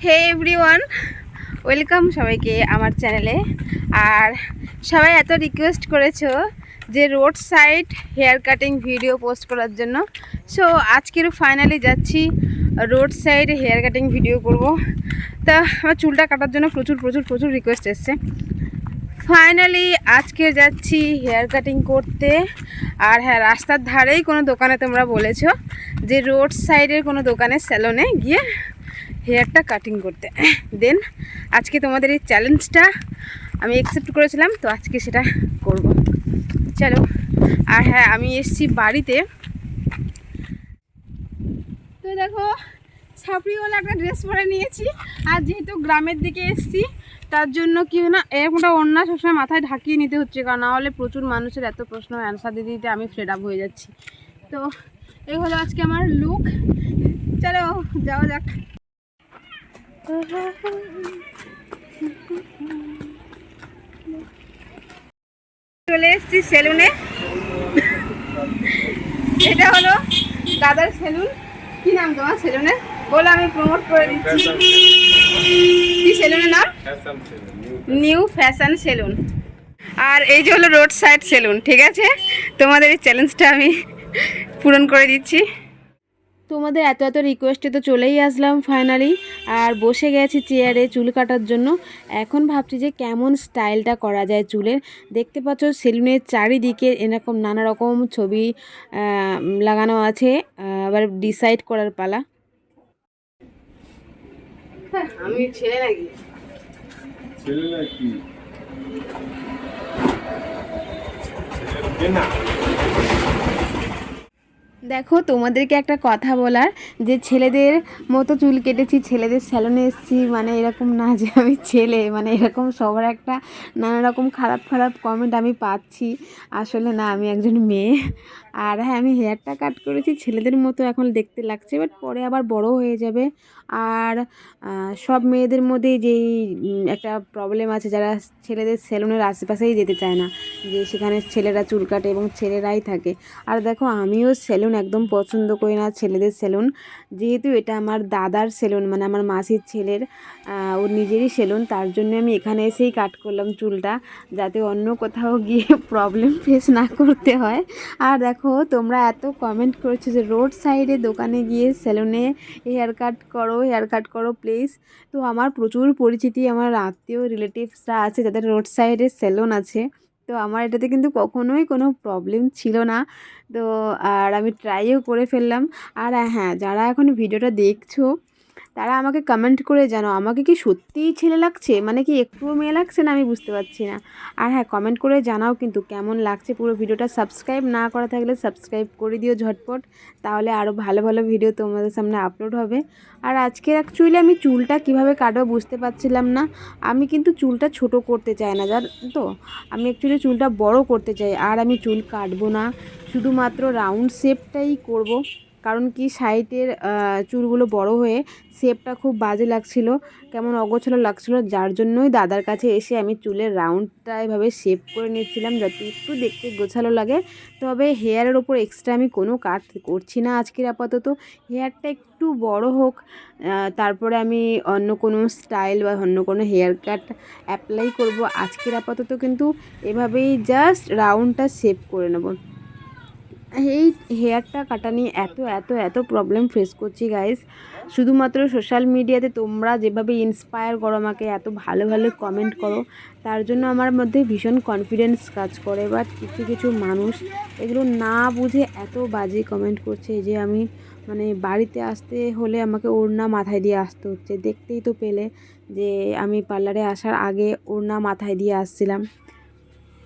হে everyone, welcome সবাইকে আমার চ্যানেলে। আর সবাই এত রিকোয়েস্ট করেছো যে road side hair cutting video post করার জন্য। সো আজকের ফাইনালি যাচ্ছি road side hair cutting video করব। তা আমার চুলটা কাটার জন্য প্রচুর রিকোয়েস্ট এসছে। ফাইনালি আজকে যাচ্ছি হেয়ার কাটিং করতে। আর হ্যাঁ, রাস্তার ধারেই কোনো দোকানে তোমরা বলেছো যে রোড সাইডের কোনো দোকানে স্যালনে গিয়ে হেয়ারটা কাটিং করতে। দেন আজকে তোমাদের এই চ্যালেঞ্জটা আমি অ্যাকসেপ্ট করেছিলাম, তো আজকে সেটা করব। চলো। আর হ্যাঁ, আমি এসছি বাড়িতে। তো দেখো, ছাপড়িওয়ালা একটা ড্রেস পরে নিয়েছি। আর যেহেতু গ্রামের দিকে এসছি, তার জন্য কি হয় না, এরকমটা ওড়না সবসময় মাথায় ঢাকিয়ে নিতে হচ্ছে, কারণ না হলে প্রচুর মানুষের এত প্রশ্ন অ্যান্সার দিতে দিতে আমি ফেড আপ হয়ে যাচ্ছি। তো এই হলো আজকে আমার লুক। চলো যাওয়া যাক। চলে এসেছি সেলুনে। এটা হলো দাদার সেলুন। কি নাম তোমার সেলুনের? বলো, আমি প্রমোট করে দিচ্ছি। কি সেলুনের নাম? New fashion salon. আর এই যে হলো রোড সাইড সেলুন। ঠিক আছে, তোমাদের এই চ্যালেঞ্জটা আমি পূরণ করে দিচ্ছি। তোমাদের এত রিকোয়েস্টে তো চলেই আসলাম ফাইনালি। আর বসে গেছি চেয়ারে চুল কাটার জন্য। এখন ভাবছি যে কেমন স্টাইলটা করা যায় চুলের। দেখতে পাচ্ছ সেলুনের চারিদিকে এরকম নানা রকম ছবি লাগানো আছে। আবার ডিসাইড করার পালা। আমি ছেলে নাকি? ছেলে নাকি? দেখো, তোমাদেরকে একটা কথা বলার, যে ছেলেদের মতো চুল কেটেছি, ছেলেদের স্যালনে এসেছি, মানে এরকম না যে আমি ছেলে, মানে এরকম সবার একটা নানা রকম খারাপ কমেন্ট আমি পাচ্ছি। আসলে না, আমি একজন মেয়ে। আর হ্যাঁ, আমি হেয়ারটা কাট করেছি ছেলেদের মতো এখন দেখতে লাগছে, বাট পরে আবার বড় হয়ে যাবে। আর সব মেয়েদের মধ্যেই যেই একটা প্রবলেম আছে, যারা ছেলেদের সেলুনের আশেপাশেই যেতে চায় না, যে সেখানে ছেলেরা চুল কাটে এবং ছেলেরাই থাকে। আর দেখো, আমিও সেলুন একদম পছন্দ করি না, ছেলেদের সেলুন। যেহেতু এটা আমার দাদার সেলুন, মানে আমার মাসির ছেলের ওর নিজেরই সেলুন, তার জন্য আমি এখানে এসেই কাট করলাম চুলটা, যাতে অন্য কোথাও গিয়ে প্রবলেম ফেস না করতে হয়। আর দেখো, তোমরা এত কমেন্ট করেছো যে রোড সাইডে দোকানে গিয়ে সেলুনে হেয়ার কাট করো প্লিজ। তো আমার প্রচুর পরিচিতি, আমার আত্মীয় রিলেটিভসরা আছে যাদের রোড সাইডে সেলুন আছে। তো আমার এটাতে কিন্তু কখনোই কোনো প্রবলেম ছিল না। তো আর আমি ট্রাইও করে ফেললাম। আর হ্যাঁ, যারা এখন ভিডিওটা দেখছো, তারা আমাকে কমেন্ট করে জানো, আমাকে কি সত্যিই ছেলে লাগছে, মানে কি একটুও মেয়ে লাগছে না, আমি বুঝতে পারছি না। আর হ্যাঁ, কমেন্ট করে জানাও কিন্তু কেমন লাগছে পুরো ভিডিওটা। সাবস্ক্রাইব না করা থাকলে সাবস্ক্রাইব করে দিও ঝটপট, তাহলে আরও ভালো ভিডিও তোমাদের সামনে আপলোড হবে। আর আজকে অ্যাকচুয়ালি আমি চুলটা কিভাবে কাটবো বুঝতে পারছিলাম না। আমি কিন্তু চুলটা ছোট করতে চাই না, তো আমি অ্যাকচুয়ালি চুলটা বড় করতে চাই। আর আমি চুল কাটবো না, শুধুমাত্র রাউন্ড শেপটাই করব। কারণ কি, সাইডের চুলগুলো বড় হয়ে শেপটা খুব বাজে লাগছিলো, কেমন অগোছালো লাগছিলো, যার জন্যই দাদার কাছে এসে আমি চুলের রাউন্ডটা এভাবে শেপ করে নিচ্ছিলাম, যাতে একটু দেখতে গোছালো লাগে। তবে হেয়ারের ওপর এক্সট্রা আমি কোনো কাট করছি না আজকের আপাতত। হেয়ারটা একটু বড় হোক, তারপরে আমি অন্য কোনো স্টাইল বা অন্য কোনো হেয়ার কাট অ্যাপ্লাই করব। আজকের আপাতত কিন্তু এভাবেই জাস্ট রাউন্ডটা শেপ করে নেব। এই হেয়ারটা কাটা নিয়ে এত প্রবলেম ফেস করছি গাইস। শুধুমাত্র সোশ্যাল মিডিয়াতে তোমরা যেভাবে ইন্সপায়ার করো আমাকে, এত ভালো কমেন্ট করো, তার জন্য আমার মধ্যে ভীষণ কনফিডেন্স কাজ করে। বাট কিছু মানুষ এগুলো না বুঝে এত বাজে কমেন্ট করছে, যে আমি মানে বাড়িতে আসতে হলে আমাকে ওড়না মাথায় দিয়ে আসতে হচ্ছে। দেখতেই তো পেলে যে আমি পার্লারে আসার আগে ওড়না মাথায় দিয়ে আসছিলাম।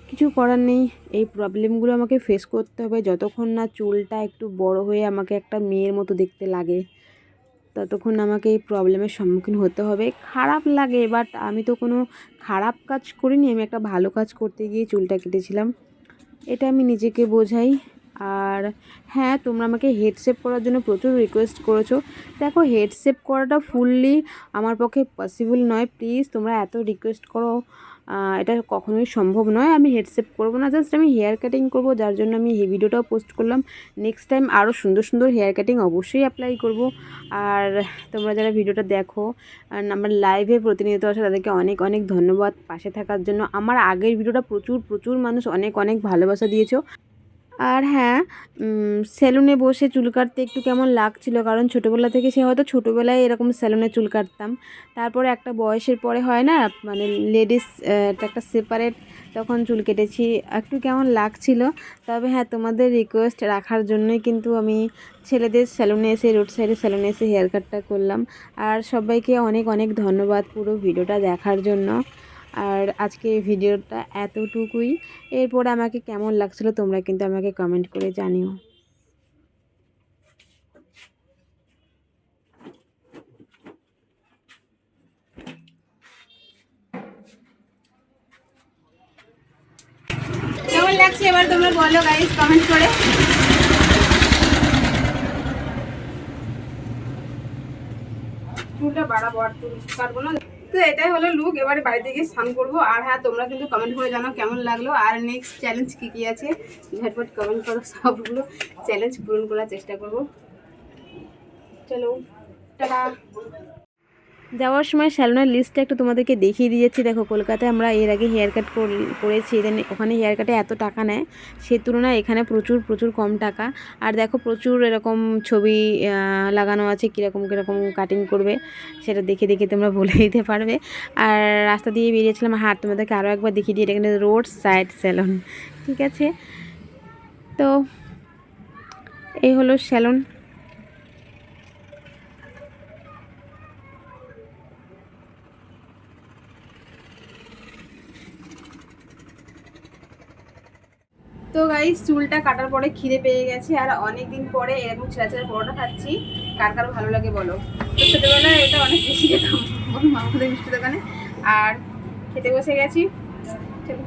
কিছু করার নেই, এই প্রবলেমগুলো আমাকে ফেস করতে হবে। যতক্ষণ না চুলটা একটু বড় হয়ে আমাকে একটা মেয়ের মতো দেখতে লাগে, ততক্ষণ আমাকে এই প্রবলেমের সম্মুখীন হতে হবে। খারাপ লাগে, বাট আমি তো কোনো খারাপ কাজ করিনি, আমি একটা ভালো কাজ করতে গিয়ে চুলটা কেটেছিলাম, এটা আমি নিজেকে বোঝাই। আর হ্যাঁ, তোমরা আমাকে হেড শেপ করার জন্য প্রচুর রিকোয়েস্ট করেছো। দেখো, হেড শেপ করাটা ফুললি আমার পক্ষে পসিবল নয়। প্লিজ তোমরা এত রিকোয়েস্ট করো, এটা কখনোই সম্ভব নয়। আমি হেড শেপ করবো না, জাস্ট আমি হেয়ার কাটিং করব, যার জন্য আমি এই ভিডিওটাও পোস্ট করলাম। নেক্সট টাইম আরও সুন্দর সুন্দর হেয়ার কাটিং অবশ্যই অ্যাপ্লাই করব। আর তোমরা যারা ভিডিওটা দেখো আর আমার লাইভে প্রতিনিয়ত আসে, তাদেরকে অনেক অনেক ধন্যবাদ পাশে থাকার জন্য। আমার আগের ভিডিওটা প্রচুর প্রচুর মানুষ অনেক অনেক ভালোবাসা দিয়েছো। আর হ্যাঁ, সেলুনে বসে চুল কাটতে একটু কেমন লাগছিল, কারণ ছোটোবেলা থেকে সে হয়তো ছোটোবেলায় এরকম সেলুনে চুল কাটতাম, তারপরে একটা বয়সের পরে হয় না, মানে লেডিস একটা সেপারেট, তখন চুল কেটেছি, একটু কেমন লাগছিল। তবে হ্যাঁ, তোমাদের রিকোয়েস্ট রাখার জন্যই কিন্তু আমি ছেলেদের সেলুনে এসে, রোড সাইডে সেলুনে এসে হেয়ার কাটটা করলাম। আর সবাইকে অনেক অনেক ধন্যবাদ পুরো ভিডিওটা দেখার জন্য। আর আজকে ভিডিওটা এতটুকুই। এরপরে আমাকে কেমন লাগছিলো তোমরা কিন্তু আমাকে কমেন্ট করে জানিও। কেমন লাগছে এবার তোমরা বলো গাইস কমেন্ট করে। চুলটা বাড়াবো, আর চুল কাটবো না। তো এটাই হলো লুক, এবারে বাড়িতে গিয়ে স্নান করবো। আর হ্যাঁ, তোমরা কিন্তু কমেন্ট করে জানাও কেমন লাগলো, আর নেক্সট চ্যালেঞ্জ কী আছে ঝটপট কমেন্ট করো, সবগুলো চ্যালেঞ্জ পূরণ করার চেষ্টা করবো। চলো টাটা। যাওয়ার সময় স্যালনের লিস্টটা একটু তোমাদেরকে দেখিয়ে দিয়েছি। দেখো, কলকাতায় আমরা এর আগে হেয়ার কাট করেছি, দেন ওখানে হেয়ার কাটে এত টাকা নেয়, সে তুলনায় এখানে প্রচুর প্রচুর কম টাকা। আর দেখো, প্রচুর এরকম ছবি লাগানো আছে, কীরকম কীরকম কাটিং করবে সেটা দেখে দেখে তোমরা বলে দিতে পারবে। আর রাস্তা দিয়ে বেরিয়েছিলাম, হাট তোমাদেরকে আরও একবার দেখিয়ে দিই, এটা কিন্তু রোড সাইড স্যালন, ঠিক আছে? তো এই হলো স্যালন। তো গাইস, চুলটা কাটার পরে খিদে পেয়ে গেছে, আর অনেক দিন পরে এরকম ছেঁড়া ছেঁড়া পরোটা খাচ্ছি। কার কার ভালো লাগে বলো? তো ছোটোবেলায় এটা অনেক বেশি খেতাম মামাদের মিষ্টি দোকানে। আর খেতে বসে গেছি, চলো।